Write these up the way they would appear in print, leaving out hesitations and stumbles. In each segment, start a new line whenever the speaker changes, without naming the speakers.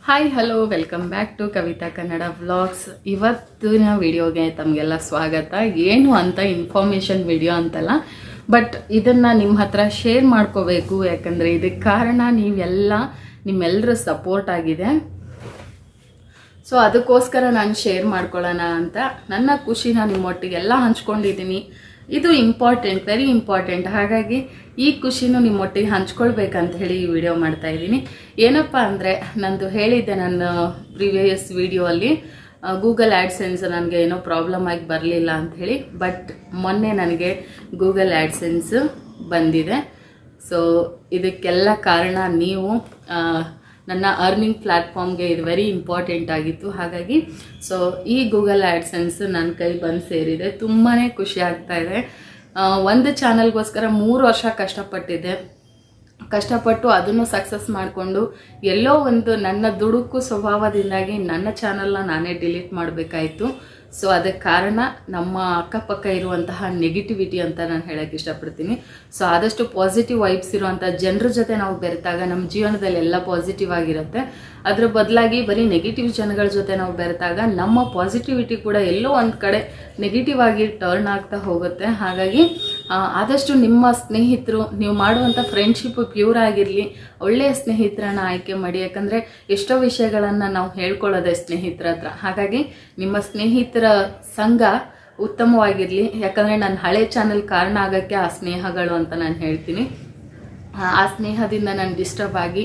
Hi hello welcome back to Kavitha Kannada vlogs. ಇವತ್ತಿನ ವಿಡಿಯೋಗೆ ತಮಗೆಲ್ಲ ಸ್ವಾಗತ. ಏನು ಅಂತ ಇನ್ಫಾರ್ಮೇಷನ್ ವಿಡಿಯೋ ಅಂತಲ್ಲ, ಬಟ್ ಇದನ್ನು ನಿಮ್ಮ ಹತ್ರ ಶೇರ್ ಮಾಡ್ಕೋಬೇಕು. ಯಾಕಂದರೆ ಇದಕ್ಕೆ ಕಾರಣ ನಿಮ್ಮೆಲ್ಲರ ಸಪೋರ್ಟ್ ಆಗಿದೆ. ಸೊ ಅದಕ್ಕೋಸ್ಕರ ನಾನು ಶೇರ್ ಮಾಡ್ಕೊಳ್ಳೋಣ ಅಂತ ನನ್ನ ಖುಷಿನ ನಿಮ್ಮೊಟ್ಟಿಗೆಲ್ಲ ಹಂಚ್ಕೊಂಡಿದ್ದೀನಿ. ಇದು ಇಂಪಾರ್ಟೆಂಟ್, ವೆರಿ ಇಂಪಾರ್ಟೆಂಟ್. ಹಾಗಾಗಿ ಈ ಖುಷಿನೂ ನಿಮ್ಮೊಟ್ಟಿಗೆ ಹಂಚ್ಕೊಳ್ಬೇಕಂತ ಹೇಳಿ ಈ ವಿಡಿಯೋ ಮಾಡ್ತಾ ಇದ್ದೀನಿ. ಏನಪ್ಪ ಅಂದರೆ, ನಂದು ಹೇಳಿದ್ದೆ ನನ್ನ ಪ್ರಿವಿಯಸ್ ವಿಡಿಯೋ ಅಲ್ಲಿ, ಗೂಗಲ್ ಆ್ಯಡ್ಸೆನ್ಸ್ ನನಗೆ ಏನೋ ಪ್ರಾಬ್ಲಮ್ ಆಗಿ ಬರಲಿಲ್ಲ ಅಂಥೇಳಿ. ಬಟ್ ಮೊನ್ನೆ ನನಗೆ ಗೂಗಲ್ ಆ್ಯಡ್ಸೆನ್ಸ್ ಬಂದಿದೆ. ಸೊ ಇದಕ್ಕೆಲ್ಲ ಕಾರಣ ನೀವು. ನನ್ನ ಅರ್ನಿಂಗ್ ಪ್ಲ್ಯಾಟ್ಫಾರ್ಮ್ಗೆ ಇದು ವೆರಿ ಇಂಪಾರ್ಟೆಂಟ್ ಆಗಿತ್ತು. ಹಾಗಾಗಿ ಸೊ ಈ ಗೂಗಲ್ ಆ್ಯಡ್ಸೆನ್ಸ್ ನನ್ನ ಕೈ ಬಂದು ಸೇರಿದೆ. ತುಂಬಾ ಖುಷಿ ಆಗ್ತಾ ಇದೆ. ಒಂದು ಚಾನಲ್ಗೋಸ್ಕರ 3 ವರ್ಷ ಕಷ್ಟಪಟ್ಟು ಅದನ್ನು ಸಕ್ಸಸ್ ಮಾಡಿಕೊಂಡು ಎಲ್ಲೋ ಒಂದು ನನ್ನ ದುಡುಕು ಸ್ವಭಾವದಿಂದಾಗಿ ನನ್ನ ಚಾನಲ್ನ ನಾನೇ ಡಿಲೀಟ್ ಮಾಡಬೇಕಾಯಿತು. ಸೊ ಅದಕ್ಕೆ ಕಾರಣ ನಮ್ಮ ಅಕ್ಕಪಕ್ಕ ಇರುವಂತಹ ನೆಗೆಟಿವಿಟಿ ಅಂತ ನಾನು ಹೇಳೋಕ್ಕೆ ಇಷ್ಟಪಡ್ತೀನಿ. ಸೊ ಆದಷ್ಟು ಪಾಸಿಟಿವ್ ವೈಬ್ಸ್ ಇರುವಂಥ ಜನರ ಜೊತೆ ನಾವು ಬೆರೆತಾಗ ನಮ್ಮ ಜೀವನದಲ್ಲಿ ಎಲ್ಲ ಪಾಸಿಟಿವ್ ಆಗಿರುತ್ತೆ. ಅದ್ರ ಬದಲಾಗಿ ಬರೀ ನೆಗೆಟಿವ್ ಜನಗಳ ಜೊತೆ ನಾವು ಬೆರೆತಾಗ ನಮ್ಮ ಪಾಸಿಟಿವಿಟಿ ಕೂಡ ಎಲ್ಲೋ ಒಂದು ಕಡೆ ನೆಗೆಟಿವ್ ಆಗಿ ಟರ್ನ್ ಆಗ್ತಾ ಹೋಗುತ್ತೆ. ಹಾಗಾಗಿ ಆದಷ್ಟು ನಿಮ್ಮ ಸ್ನೇಹಿತರು, ನೀವು ಮಾಡುವಂಥ ಫ್ರೆಂಡ್ಶಿಪ್ ಪ್ಯೂರ್ ಆಗಿರಲಿ, ಒಳ್ಳೆಯ ಸ್ನೇಹಿತರನ್ನ ಆಯ್ಕೆ ಮಾಡಿ. ಯಾಕಂದರೆ ಎಷ್ಟೋ ವಿಷಯಗಳನ್ನು ನಾವು ಹೇಳ್ಕೊಳ್ಳೋದೆ ಸ್ನೇಹಿತರ ಹತ್ರ. ಹಾಗಾಗಿ ನಿಮ್ಮ ಸ್ನೇಹಿತರ ಸಂಘ ಉತ್ತಮವಾಗಿರಲಿ. ಯಾಕಂದರೆ ನನ್ನ ಹಳೆ ಚಾನಲ್ ಕಾರಣ ಆಗೋಕ್ಕೆ ಆ ಸ್ನೇಹಗಳು ಅಂತ ನಾನು ಹೇಳ್ತೀನಿ. ಆ ಸ್ನೇಹದಿಂದ ನಾನು ಡಿಸ್ಟರ್ಬ್ ಆಗಿ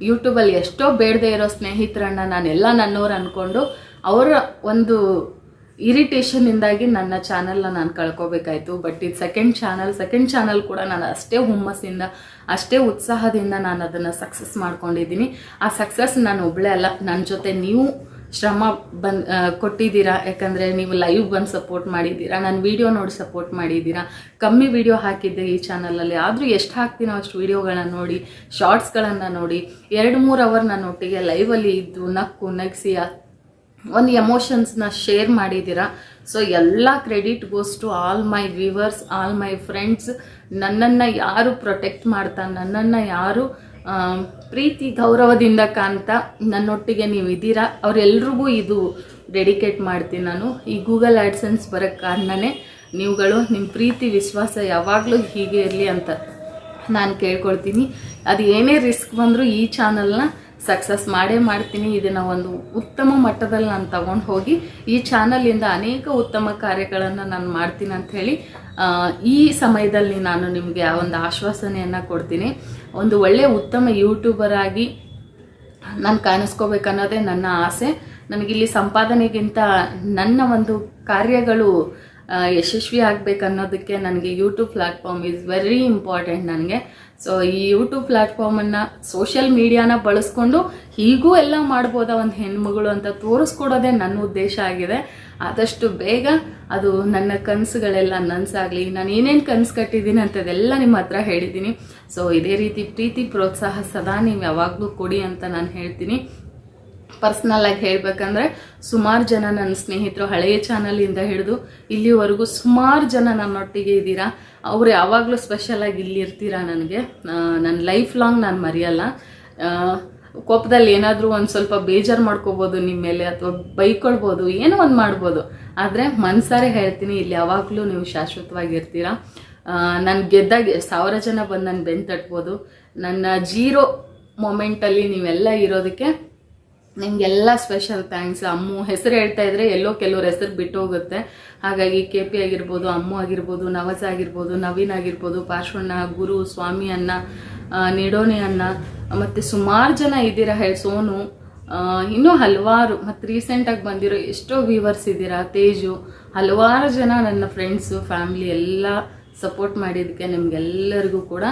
ಯೂಟ್ಯೂಬಲ್ಲಿ ಎಷ್ಟೋ ಬೇಡದೇ ಇರೋ ಸ್ನೇಹಿತರನ್ನ ನಾನೆಲ್ಲ ನನ್ನವ್ರು ಅಂದ್ಕೊಂಡು ಅವರ ಒಂದು ಇರಿಟೇಷನ್ನಿಂದಾಗಿ ನನ್ನ ಚಾನಲ್ನ ನಾನು ಕಳ್ಕೊಬೇಕಾಯ್ತು. ಬಟ್ ಇದು ಸೆಕೆಂಡ್ ಚಾನಲ್ ಕೂಡ ನಾನು ಅಷ್ಟೇ ಹುಮ್ಮಸ್ಸಿಂದ, ಅಷ್ಟೇ ಉತ್ಸಾಹದಿಂದ ನಾನು ಅದನ್ನು ಸಕ್ಸಸ್ ಮಾಡ್ಕೊಂಡಿದ್ದೀನಿ. ಆ ಸಕ್ಸಸ್ ನಾನು ಒಬ್ಬಳೇ ಅಲ್ಲ, ನನ್ನ ಜೊತೆ ನೀವು ಶ್ರಮ ಕೊಟ್ಟಿದ್ದೀರಾ. ಯಾಕಂದರೆ ನೀವು ಲೈವ್ ಬಂದು ಸಪೋರ್ಟ್ ಮಾಡಿದ್ದೀರಾ, ನನ್ನ ವಿಡಿಯೋ ನೋಡಿ ಸಪೋರ್ಟ್ ಮಾಡಿದ್ದೀರಾ. ಕಮ್ಮಿ ವಿಡಿಯೋ ಹಾಕಿದ್ದೆ ಈ ಚಾನಲಲ್ಲಿ, ಆದರೂ ಎಷ್ಟು ಹಾಕ್ತೀನೋ ಅಷ್ಟು ವಿಡಿಯೋಗಳನ್ನ ನೋಡಿ, ಶಾರ್ಟ್ಸ್ಗಳನ್ನು ನೋಡಿ, 2-3 ಅವರ್ ನನ್ನ ಒಟ್ಟಿಗೆ ಲೈವಲ್ಲಿ ಇದ್ದು ನಗಿಸಿ ಒಂದು ಎಮೋಷನ್ಸ್ನ ಶೇರ್ ಮಾಡಿದ್ದೀರಾ. ಸೊ ಎಲ್ಲ credit goes to all my viewers, all my friends. ನನ್ನನ್ನು ಯಾರು ಪ್ರೊಟೆಕ್ಟ್ ಮಾಡ್ತಾ, ನನ್ನನ್ನು ಯಾರು ಪ್ರೀತಿ ಗೌರವದಿಂದ ಕಾಣ್ತಾ ನನ್ನೊಟ್ಟಿಗೆ ನೀವು ಇದ್ದೀರಾ, ಅವರೆಲ್ರಿಗೂ ಇದು ಡೆಡಿಕೇಟ್ ಮಾಡ್ತೀನಿ ನಾನು. ಈ ಗೂಗಲ್ ಆ್ಯಡ್ಸೆನ್ಸ್ ಬರೋಕ್ಕೆ ಕಾರಣನೇ ನೀವುಗಳು. ನಿಮ್ಮ ಪ್ರೀತಿ ವಿಶ್ವಾಸ ಯಾವಾಗಲೂ ಹೀಗೆ ಇರಲಿ ಅಂತ ನಾನು ಕೇಳ್ಕೊಳ್ತೀನಿ. ಅದು ಏನೇ ರಿಸ್ಕ್ ಬಂದರೂ ಈ ಚಾನಲ್ನ ಸಕ್ಸಸ್ ಮಾಡೇ ಮಾಡ್ತೀನಿ. ಇದನ್ನು ಒಂದು ಉತ್ತಮ ಮಟ್ಟದಲ್ಲಿ ನಾನು ತಗೊಂಡು ಹೋಗಿ ಈ ಚಾನಲಿಂದ ಅನೇಕ ಉತ್ತಮ ಕಾರ್ಯಗಳನ್ನು ನಾನು ಮಾಡ್ತೀನಿ ಅಂಥೇಳಿ ಈ ಸಮಯದಲ್ಲಿ ನಾನು ನಿಮಗೆ ಒಂದು ಆಶ್ವಾಸನೆಯನ್ನು ಕೊಡ್ತೀನಿ. ಒಂದು ಒಳ್ಳೆಯ ಉತ್ತಮ ಯೂಟ್ಯೂಬರ್ ಆಗಿ ನಾನು ಕಾಣಿಸ್ಕೋಬೇಕನ್ನೋದೇ ನನ್ನ ಆಸೆ. ನನಗಿಲ್ಲಿ ಸಂಪಾದನೆಗಿಂತ ನನ್ನ ಒಂದು ಕಾರ್ಯಗಳು ಯಶಸ್ವಿ ಆಗಬೇಕನ್ನೋದಕ್ಕೆ ನನಗೆ YouTube platform is very important ನನಗೆ. ಸೊ ಈ ಯೂಟ್ಯೂಬ್ ಪ್ಲ್ಯಾಟ್ಫಾರ್ಮನ್ನು, ಸೋಷಿಯಲ್ ಮೀಡಿಯಾನ ಬಳಸ್ಕೊಂಡು ಹೀಗೂ ಎಲ್ಲ ಮಾಡ್ಬೋದಾ ಒಂದು ಹೆಣ್ಮಗಳು ಅಂತ ತೋರಿಸ್ಕೊಡೋದೇ ನನ್ನ ಉದ್ದೇಶ ಆಗಿದೆ. ಆದಷ್ಟು ಬೇಗ ಅದು ನನ್ನ ಕನಸುಗಳೆಲ್ಲ ನನಸಾಗಲಿ. ನಾನು ಏನೇನು ಕನಸು ಕಟ್ಟಿದ್ದೀನಿ ಅಂತದೆಲ್ಲ ನಿಮ್ಮ ಹತ್ರ ಹೇಳಿದ್ದೀನಿ. ಸೊ ಇದೇ ರೀತಿ ಪ್ರೀತಿ ಪ್ರೋತ್ಸಾಹ ಸದಾ ನೀವು ಯಾವಾಗಲೂ ಕೊಡಿ ಅಂತ ನಾನು ಹೇಳ್ತೀನಿ. ಪರ್ಸ್ನಲ್ಲಾಗಿ ಹೇಳಬೇಕಂದ್ರೆ ಸುಮಾರು ಜನ ನನ್ನ ಸ್ನೇಹಿತರು ಹಳೆಯ ಚಾನಲಿಂದ ಹಿಡಿದು ಇಲ್ಲಿವರೆಗೂ ಸುಮಾರು ಜನ ನನ್ನೊಟ್ಟಿಗೆ ಇದ್ದೀರಾ. ಅವರು ಯಾವಾಗಲೂ ಸ್ಪೆಷಲಾಗಿ ಇಲ್ಲಿರ್ತೀರಾ. ನನಗೆ ನನ್ನ ಲೈಫ್ ಲಾಂಗ್ ನಾನು ಮರೆಯಲ್ಲ. ಕೋಪದಲ್ಲಿ ಏನಾದರೂ ಒಂದು ಸ್ವಲ್ಪ ಬೇಜಾರು ಮಾಡ್ಕೋಬೋದು ನಿಮ್ಮ ಮೇಲೆ, ಅಥವಾ ಬೈಕೊಳ್ಬೋದು, ಏನೋ ಒಂದು ಮಾಡ್ಬೋದು. ಆದರೆ ಮನಸಾರೆ ಹೇಳ್ತೀನಿ, ಇಲ್ಲಿ ಯಾವಾಗಲೂ ನೀವು ಶಾಶ್ವತವಾಗಿರ್ತೀರಾ. ನಾನು ಗೆದ್ದಾಗ 1000 ಜನ ಬಂದು ನನ್ನ ಬೆನ್ನು ತಟ್ಬೋದು. ನನ್ನ ಜೀರೋ ಮೊಮೆಂಟಲ್ಲಿ ನೀವೆಲ್ಲ ಇರೋದಕ್ಕೆ ನಿಮಗೆಲ್ಲ ಸ್ಪೆಷಲ್ ಥ್ಯಾಂಕ್ಸ್. ಅಮ್ಮು ಹೆಸರು ಹೇಳ್ತಾ ಇದ್ರೆ ಎಲ್ಲೋ ಕೆಲವ್ರ ಹೆಸರು ಬಿಟ್ಟು ಹೋಗುತ್ತೆ. ಹಾಗಾಗಿ KP ಆಗಿರ್ಬೋದು, ಅಮ್ಮು ಆಗಿರ್ಬೋದು, ನವಜ ಆಗಿರ್ಬೋದು, ನವೀನ್ ಆಗಿರ್ಬೋದು, ಪಾರ್ಶ್ವಣ್ಣ, ಗುರು, ಸ್ವಾಮಿ ಅಣ್ಣ, ನಿಡೋಣಿ ಅಣ್ಣ, ಮತ್ತು ಸುಮಾರು ಜನ ಇದ್ದೀರಾ. ಸೋನು, ಇನ್ನೂ ಹಲವಾರು, ಮತ್ತು ರೀಸೆಂಟಾಗಿ ಬಂದಿರೋ ಎಷ್ಟೋ ವ್ಯೂವರ್ಸ್ ಇದ್ದೀರಾ. ತೇಜು, ಹಲವಾರು ಜನ ನನ್ನ ಫ್ರೆಂಡ್ಸು, ಫ್ಯಾಮಿಲಿ ಎಲ್ಲ ಸಪೋರ್ಟ್ ಮಾಡಿದ್ದಕ್ಕೆ ನಿಮಗೆಲ್ಲರಿಗೂ ಕೂಡ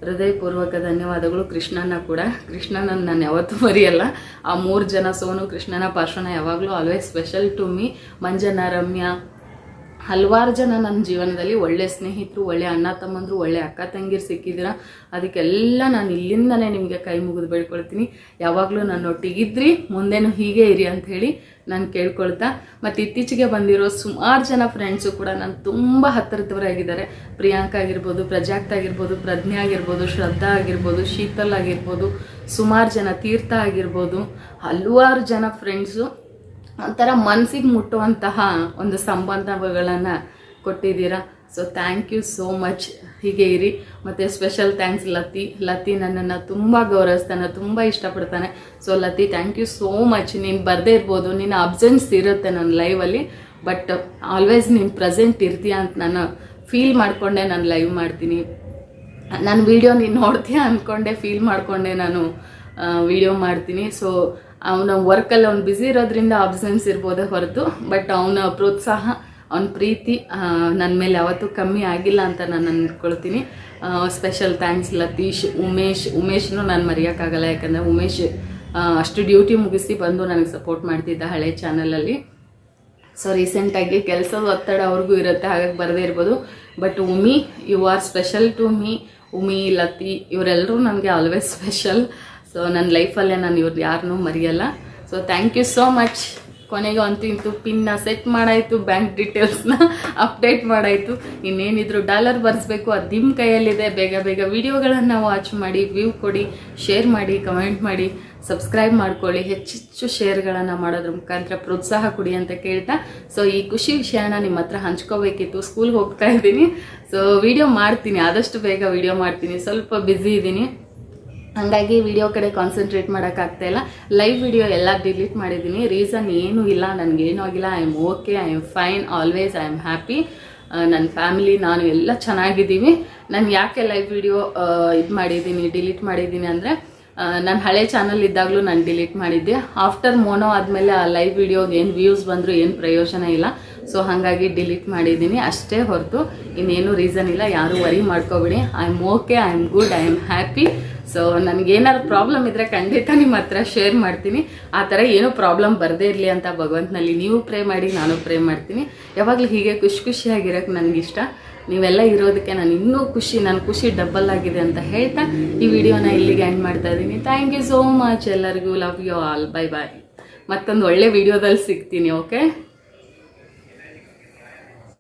ಹೃದಯಪೂರ್ವಕ ಧನ್ಯವಾದಗಳು. ಕೃಷ್ಣನ ನಾನು ಯಾವತ್ತೂ ಮರೆಯಲ್ಲ. ಆ 3 ಜನ, ಸೋನು, ಕೃಷ್ಣನ, ಪಾರ್ಶ್ವನ, ಯಾವಾಗಲೂ ಆಲ್ವೇಸ್ ಸ್ಪೆಷಲ್ ಟು ಮೀ. ಮಂಜನ, ರಮ್ಯಾ, ಹಲವಾರು ಜನ ನನ್ನ ಜೀವನದಲ್ಲಿ ಒಳ್ಳೆ ಸ್ನೇಹಿತರು, ಒಳ್ಳೆ ಅಣ್ಣ ತಮ್ಮಂದರು, ಒಳ್ಳೆ ಅಕ್ಕ ತಂಗಿರು ಸಿಕ್ಕಿದ್ದೀರ. ಅದಕ್ಕೆಲ್ಲ ನಾನು ಇಲ್ಲಿಂದಲೇ ನಿಮಗೆ ಕೈ ಮುಗಿದು ಬೇಡ್ಕೊಳ್ತೀನಿ. ಯಾವಾಗಲೂ ನನ್ನೊಟ್ಟಿಗಿದ್ರಿ, ಮುಂದೆನೂ ಹೀಗೆ ಇರಿ ಅಂಥೇಳಿ ನಾನು ಕೇಳ್ಕೊಳ್ತಾ, ಮತ್ತು ಇತ್ತೀಚೆಗೆ ಬಂದಿರೋ ಸುಮಾರು ಜನ ಫ್ರೆಂಡ್ಸು ಕೂಡ ನಾನು ತುಂಬ ಹತ್ತಿರದವರಾಗಿದ್ದಾರೆ. ಪ್ರಿಯಾಂಕಾ ಆಗಿರ್ಬೋದು, ಪ್ರಜಾಕ್ತ ಆಗಿರ್ಬೋದು, ಪ್ರಜ್ಞೆ ಆಗಿರ್ಬೋದು, ಶ್ರದ್ಧಾ ಆಗಿರ್ಬೋದು, ಶೀತಲ್ ಆಗಿರ್ಬೋದು, ಸುಮಾರು ಜನ, ತೀರ್ಥ ಆಗಿರ್ಬೋದು, ಹಲವಾರು ಜನ ಫ್ರೆಂಡ್ಸು ಒಂಥರ ಮನಸ್ಸಿಗೆ ಮುಟ್ಟುವಂತಹ ಒಂದು ಸಂಬಂಧಗಳನ್ನು ಕೊಟ್ಟಿದ್ದೀರಾ. So thank you so much. ಹೀಗೆ ಇರಿ. ಮತ್ತು ಸ್ಪೆಷಲ್ ಥ್ಯಾಂಕ್ಸ್ ಲತಿ ನನ್ನನ್ನು ತುಂಬ ಗೌರವಿಸ್ತಾನೆ, ತುಂಬ ಇಷ್ಟಪಡ್ತಾನೆ. So Lathi, thank you so much. ನೀನು ಬರದೇ ಇರ್ಬೋದು, ನಿನ್ನ ಅಬ್ಸೆನ್ಸ್ ಇರುತ್ತೆ ನನ್ನ ಲೈವಲ್ಲಿ, ಬಟ್ ಆಲ್ವೇಸ್ ನೀನು ಪ್ರೆಸೆಂಟ್ ಇರ್ತೀಯ ಅಂತ ನಾನು ಫೀಲ್ ಮಾಡಿಕೊಂಡೆ ನಾನು ಲೈವ್ ಮಾಡ್ತೀನಿ. ನನ್ನ ವಿಡಿಯೋ ನೀನು ನೋಡ್ತೀಯ ಅಂದ್ಕೊಂಡೆ, ಫೀಲ್ ಮಾಡಿಕೊಂಡೆ ನಾನು ವಿಡಿಯೋ ಮಾಡ್ತೀನಿ. ಸೊ ಅವನ ವರ್ಕಲ್ಲಿ ಅವ್ನು ಬ್ಯುಸಿ ಇರೋದ್ರಿಂದ ಅಬ್ಸೆನ್ಸ್ ಇರ್ಬೋದೇ ಹೊರತು, ಬಟ್ ಅವನ ಪ್ರೋತ್ಸಾಹ, ಅವನ ಪ್ರೀತಿ ನನ್ನ ಮೇಲೆ ಯಾವತ್ತೂ ಕಮ್ಮಿ ಆಗಿಲ್ಲ ಅಂತ ನಾನು ಅಂದ್ಕೊಳ್ತೀನಿ. ಸ್ಪೆಷಲ್ ಥ್ಯಾಂಕ್ಸ್ ಲತೀಶ್, ಉಮೇಶ್ನೂ ನಾನು ಮರೆಯೋಕ್ಕಾಗಲ್ಲ. ಯಾಕಂದರೆ ಉಮೇಶ್ ಅಷ್ಟು ಡ್ಯೂಟಿ ಮುಗಿಸಿ ಬಂದು ನನಗೆ ಸಪೋರ್ಟ್ ಮಾಡ್ತಿದ್ದ ಹಳೆ ಚಾನಲಲ್ಲಿ. ಸೊ ರೀಸೆಂಟಾಗಿ ಕೆಲಸದ ಒತ್ತಡ ಅವ್ರಿಗೂ ಇರುತ್ತೆ, ಹಾಗಾಗಿ ಬರದೇ ಇರ್ಬೋದು. But Umi, you are special to me. Umi, Lathi ಇವರೆಲ್ಲರೂ ನನಗೆ ಆಲ್ವೇಸ್ ಸ್ಪೆಷಲ್. ಸೊ ನನ್ನ ಲೈಫಲ್ಲೇ ನಾನು ಇವ್ರು ಯಾರನ್ನೂ ಮರೆಯಲ್ಲ. So thank you so much. ಕೊನೆಗೆ ಅಂತೂ ಪಿನ್ನ ಸೆಟ್ ಮಾಡಾಯಿತು, ಬ್ಯಾಂಕ್ ಡೀಟೇಲ್ಸ್ನ ಅಪ್ಡೇಟ್ ಮಾಡಾಯಿತು. ಇನ್ನೇನಿದ್ರು ಡಾಲರ್ ಬರ್ಸ್ಬೇಕು, ಅದು ನಿಮ್ಮ ಕೈಯಲ್ಲಿದೆ. ಬೇಗ ಬೇಗ ವಿಡಿಯೋಗಳನ್ನು ವಾಚ್ ಮಾಡಿ, ವ್ಯೂ ಕೊಡಿ, ಶೇರ್ ಮಾಡಿ, ಕಮೆಂಟ್ ಮಾಡಿ, ಸಬ್ಸ್ಕ್ರೈಬ್ ಮಾಡ್ಕೊಳ್ಳಿ. ಹೆಚ್ಚೆಚ್ಚು ಶೇರ್ಗಳನ್ನು ಮಾಡೋದ್ರ ಮುಖಾಂತರ ಪ್ರೋತ್ಸಾಹ ಕೊಡಿ ಅಂತ ಕೇಳ್ತಾ, ಸೊ ಈ ಖುಷಿ ವಿಷಯನ ನಿಮ್ಮ ಹತ್ರ ಹಂಚ್ಕೋಬೇಕಿತ್ತು. ಸ್ಕೂಲ್ಗೆ ಹೋಗ್ತಾ ಇದ್ದೀನಿ, ಸೊ ವಿಡಿಯೋ ಮಾಡ್ತೀನಿ, ಆದಷ್ಟು ಬೇಗ ವಿಡಿಯೋ ಮಾಡ್ತೀನಿ. ಸ್ವಲ್ಪ ಬ್ಯುಸಿ ಇದ್ದೀನಿ, ಹಾಗಾಗಿ ವಿಡಿಯೋ ಕಡೆ ಕಾನ್ಸಂಟ್ರೇಟ್ ಮಾಡೋಕ್ಕಾಗ್ತಾಯಿಲ್ಲ. ಲೈವ್ ವಿಡಿಯೋ ಎಲ್ಲ ಡಿಲೀಟ್ ಮಾಡಿದ್ದೀನಿ. ರೀಸನ್ ಏನೂ ಇಲ್ಲ, ನನಗೇನೂ ಆಗಿಲ್ಲ. I am okay, I am fine, always I am happy. ನನ್ನ ಫ್ಯಾಮಿಲಿ, ನಾನು ಎಲ್ಲ ಚೆನ್ನಾಗಿದ್ದೀವಿ. ನಾನು ಯಾಕೆ ಲೈವ್ ವಿಡಿಯೋ ಡಿಲೀಟ್ ಮಾಡಿದ್ದೀನಿ ಅಂದರೆ, ನಾನು ಹಳೆ ಚಾನಲ್ ಇದ್ದಾಗಲೂ ನಾನು ಡಿಲೀಟ್ ಮಾಡಿದ್ದೆ. ಆಫ್ಟರ್ ಮೋನೋ ಆದಮೇಲೆ ಆ ಲೈವ್ ವಿಡಿಯೋಗೆ ಏನು ವ್ಯೂಸ್ ಬಂದರೂ ಏನು ಪ್ರಯೋಜನ ಇಲ್ಲ. ಸೊ ಹಾಗಾಗಿ ಡಿಲೀಟ್ ಮಾಡಿದ್ದೀನಿ ಅಷ್ಟೇ ಹೊರತು ಇನ್ನೇನು ರೀಸನ್ ಇಲ್ಲ. ಯಾರೂ ವರಿ ಮಾಡ್ಕೋಬೇಡಿ. I am okay, I am good, I am happy. So ನನಗೇನಾದ್ರು ಪ್ರಾಬ್ಲಮ್ ಇದ್ದರೆ ಖಂಡಿತ ನಿಮ್ಮ ಹತ್ರ ಶೇರ್ ಮಾಡ್ತೀನಿ. ಆ ಥರ ಏನೂ ಪ್ರಾಬ್ಲಮ್ ಬರದೇ ಇರಲಿ ಅಂತ ಭಗವಂತನಲ್ಲಿ ನೀವು ಪ್ರೇ ಮಾಡಿ, ನಾನು ಪ್ರೇ ಮಾಡ್ತೀನಿ. ಯಾವಾಗಲೂ ಹೀಗೆ ಖುಷಿಯಾಗಿರೋಕ್ಕೆ ನನಗಿಷ್ಟ. ನೀವೆಲ್ಲ ಇರೋದಕ್ಕೆ ನಾನು ಇನ್ನೂ ನನ್ನ ಖುಷಿ ಡಬಲ್ ಆಗಿದೆ ಅಂತ ಹೇಳ್ತಾ ಈ ವಿಡಿಯೋನ ಇಲ್ಲಿಗೆ ಎಂಡ್ ಮಾಡ್ತಾ ಇದ್ದೀನಿ. ಥ್ಯಾಂಕ್ ಯು ಸೋ ಮಚ್ ಎಲ್ಲರಿಗೂ. Love you all. Bye bye. ಮತ್ತೊಂದು ಒಳ್ಳೆ ವಿಡಿಯೋದಲ್ಲಿ ಸಿಗ್ತೀನಿ. ಓಕೆ.